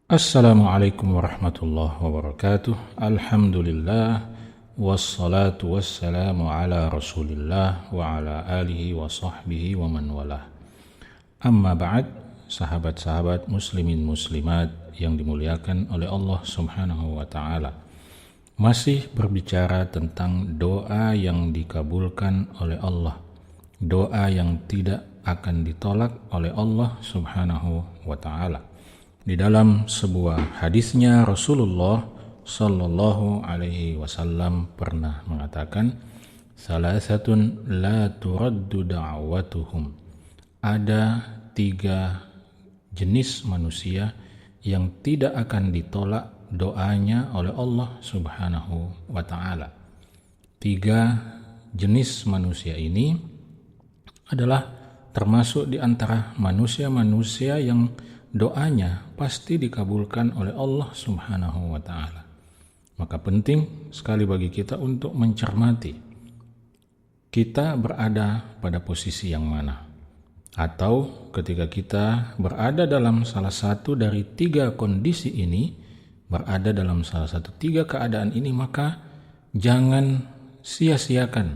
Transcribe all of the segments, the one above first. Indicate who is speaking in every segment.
Speaker 1: Assalamualaikum warahmatullahi wabarakatuh. Alhamdulillah wassalatu wassalamu ala Rasulillah wa ala alihi wa sahbihi wa man walah. Amma ba'd, sahabat-sahabat muslimin muslimat yang dimuliakan oleh Allah Subhanahu wa taala. Masih berbicara tentang doa yang dikabulkan oleh Allah. Doa yang tidak akan ditolak oleh Allah Subhanahu wa taala. Di dalam sebuah hadisnya Rasulullah Sallallahu Alaihi Wasallam pernah mengatakan, salasatun la turaddu da'watuhum. Ada 3 jenis manusia yang tidak akan ditolak doanya oleh Allah Subhanahu wa taala. 3 jenis manusia ini adalah termasuk di antara manusia-manusia yang doanya pasti dikabulkan oleh Allah Subhanahu wa taala. Maka penting sekali bagi kita untuk mencermati kita berada pada posisi yang mana. Atau ketika kita berada dalam salah satu dari 3 kondisi ini, berada dalam salah satu 3 keadaan ini, maka jangan sia-siakan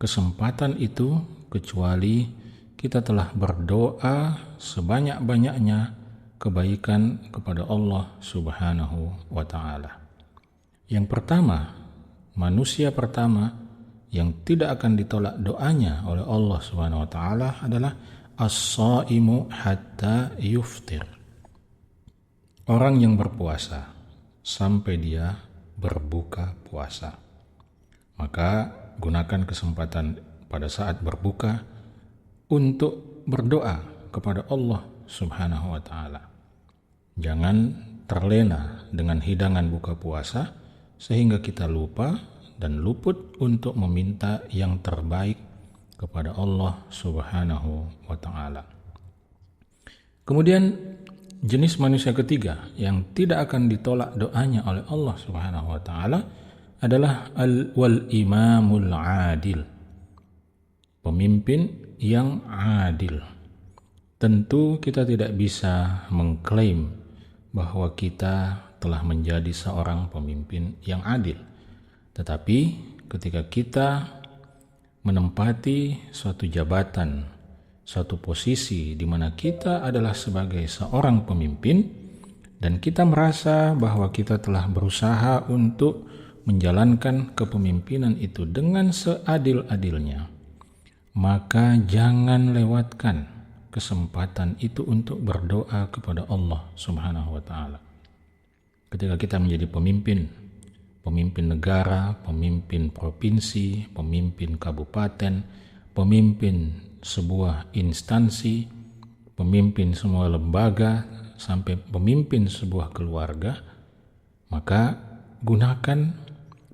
Speaker 1: kesempatan itu kecuali kita telah berdoa sebanyak-banyaknya kebaikan kepada Allah Subhanahu wa taala. Yang pertama, manusia pertama yang tidak akan ditolak doanya oleh Allah Subhanahu wa taala adalah as-shaimu hatta yuftir. Orang yang berpuasa sampai dia berbuka puasa. Maka gunakan kesempatan pada saat berbuka untuk berdoa kepada Allah Subhanahu wa taala. Jangan terlena dengan hidangan buka puasa sehingga kita lupa dan luput untuk meminta yang terbaik kepada Allah Subhanahu wa taala. Kemudian jenis manusia ketiga yang tidak akan ditolak doanya oleh Allah Subhanahu wa taala adalah wal imamul adil. Pemimpin yang adil. Tentu kita tidak bisa mengklaim bahwa kita telah menjadi seorang pemimpin yang adil. Tetapi ketika kita menempati suatu jabatan, suatu posisi di mana kita adalah sebagai seorang pemimpin dan kita merasa bahwa kita telah berusaha untuk menjalankan kepemimpinan itu dengan seadil-adilnya, maka jangan lewatkan kesempatan itu untuk berdoa kepada Allah Subhanahu wa taala. Ketika kita menjadi pemimpin negara, pemimpin provinsi, pemimpin kabupaten, pemimpin sebuah instansi, pemimpin semua lembaga, sampai pemimpin sebuah keluarga, maka gunakan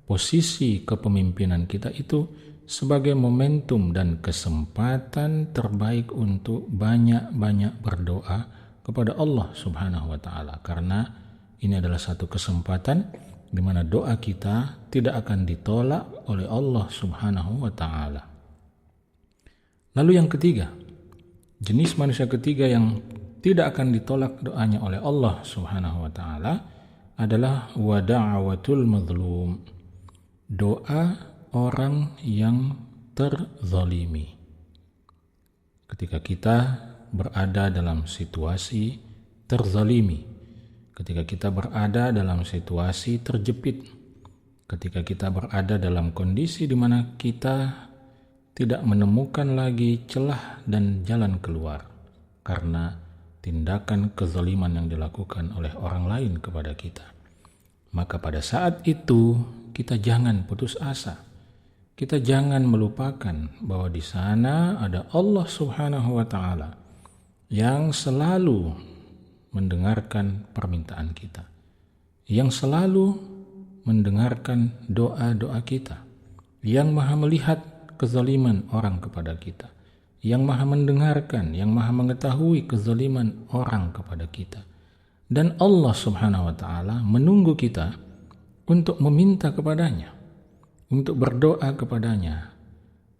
Speaker 1: posisi kepemimpinan kita itu sebagai momentum dan kesempatan terbaik untuk banyak-banyak berdoa kepada Allah Subhanahu wa taala, karena ini adalah satu kesempatan di mana doa kita tidak akan ditolak oleh Allah Subhanahu wa taala. Lalu yang ketiga, jenis manusia ketiga yang tidak akan ditolak doanya oleh Allah Subhanahu wa taala adalah wada'awatul mazlum. Doa orang yang terzalimi. Ketika kita berada dalam situasi terzalimi, ketika kita berada dalam situasi terjepit, ketika kita berada dalam kondisi di mana kita tidak menemukan lagi celah dan jalan keluar karena tindakan kezaliman yang dilakukan oleh orang lain kepada kita, maka pada saat itu kita jangan putus asa. Kita jangan melupakan bahwa di sana ada Allah Subhanahu wa taala yang selalu mendengarkan permintaan kita, yang selalu mendengarkan doa-doa kita, yang Maha melihat kezaliman orang kepada kita, yang Maha mendengarkan, yang Maha mengetahui kezaliman orang kepada kita. Dan Allah Subhanahu wa taala menunggu kita untuk meminta kepadanya, untuk berdoa kepadanya,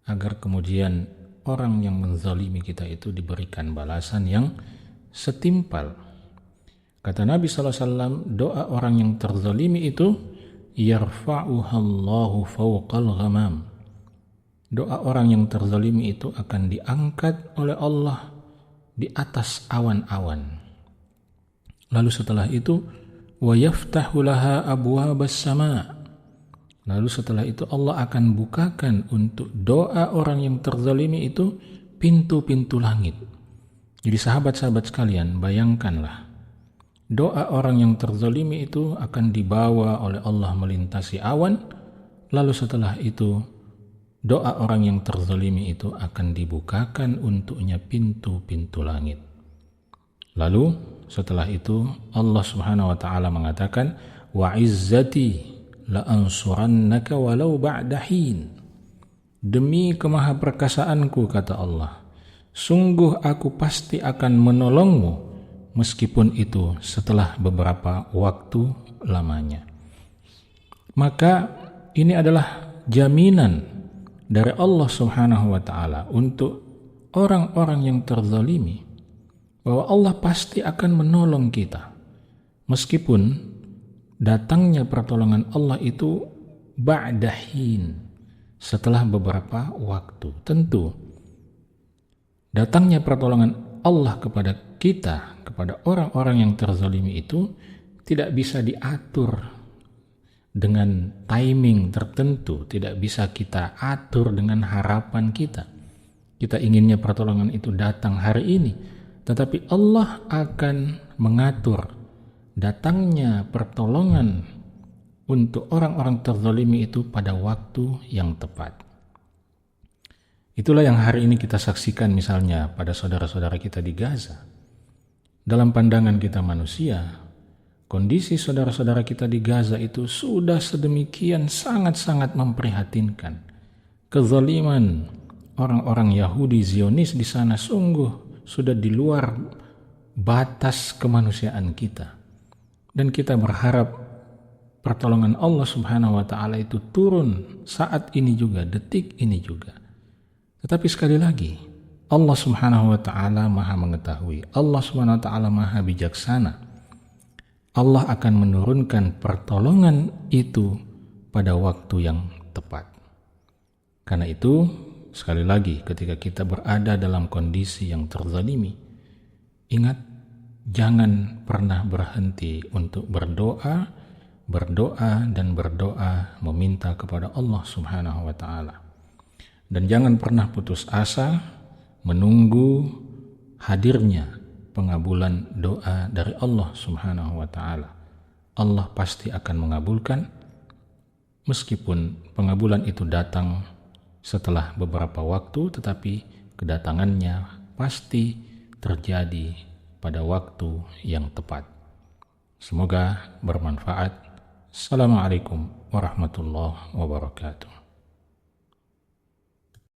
Speaker 1: agar kemudian orang yang menzalimi kita itu diberikan balasan yang setimpal. Kata Nabi SAW, doa orang yang terzalimi itu yarfa'uhallahu fawqal ghamam. Doa orang yang terzalimi itu akan diangkat oleh Allah di atas awan-awan. Lalu setelah itu wa yaftahu laha abwabas sama. Lalu setelah itu Allah akan bukakan untuk doa orang yang terzalimi itu pintu-pintu langit. Jadi sahabat-sahabat sekalian, bayangkanlah doa orang yang terzalimi itu akan dibawa oleh Allah melintasi awan. Lalu setelah itu doa orang yang terzalimi itu akan dibukakan untuknya pintu-pintu langit. Lalu setelah itu Allah Subhanahu wa taala mengatakan, wa izzati la ansurannaka walau ba'da hin. Demi kemahaperkasaanku, kata Allah, sungguh aku pasti akan menolongmu meskipun itu setelah beberapa waktu lamanya. Maka ini adalah jaminan dari Allah Subhanahu wa taala untuk orang-orang yang terzalimi, bahwa Allah pasti akan menolong kita meskipun datangnya pertolongan Allah itu ba'dahin, setelah beberapa waktu. Tentu datangnya pertolongan Allah kepada kita, kepada orang-orang yang terzalimi itu tidak bisa diatur dengan timing tertentu, tidak bisa kita atur dengan harapan kita. Kita inginnya pertolongan itu datang hari ini, tetapi Allah akan mengatur datangnya pertolongan untuk orang-orang terzalimi itu pada waktu yang tepat. Itulah yang hari ini kita saksikan misalnya pada saudara-saudara kita di Gaza. Dalam pandangan kita manusia, kondisi saudara-saudara kita di Gaza itu sudah sedemikian sangat-sangat memprihatinkan. Kezaliman orang-orang Yahudi Zionis di sana sungguh sudah di luar batas kemanusiaan kita. Dan kita berharap pertolongan Allah Subhanahu wa taala itu turun saat ini juga, detik ini juga. Tetapi sekali lagi, Allah Subhanahu wa taala Maha mengetahui, Allah Subhanahu wa taala Maha bijaksana. Allah akan menurunkan pertolongan itu pada waktu yang tepat. Karena itu, sekali lagi ketika kita berada dalam kondisi yang terzalimi, ingat, jangan pernah berhenti untuk berdoa dan berdoa meminta kepada Allah Subhanahu wa taala. Dan jangan pernah putus asa menunggu hadirnya pengabulan doa dari Allah Subhanahu wa taala. Allah pasti akan mengabulkan meskipun pengabulan itu datang setelah beberapa waktu, tetapi kedatangannya pasti terjadi pada waktu yang tepat. Semoga bermanfaat. Assalamualaikum warahmatullahi wabarakatuh.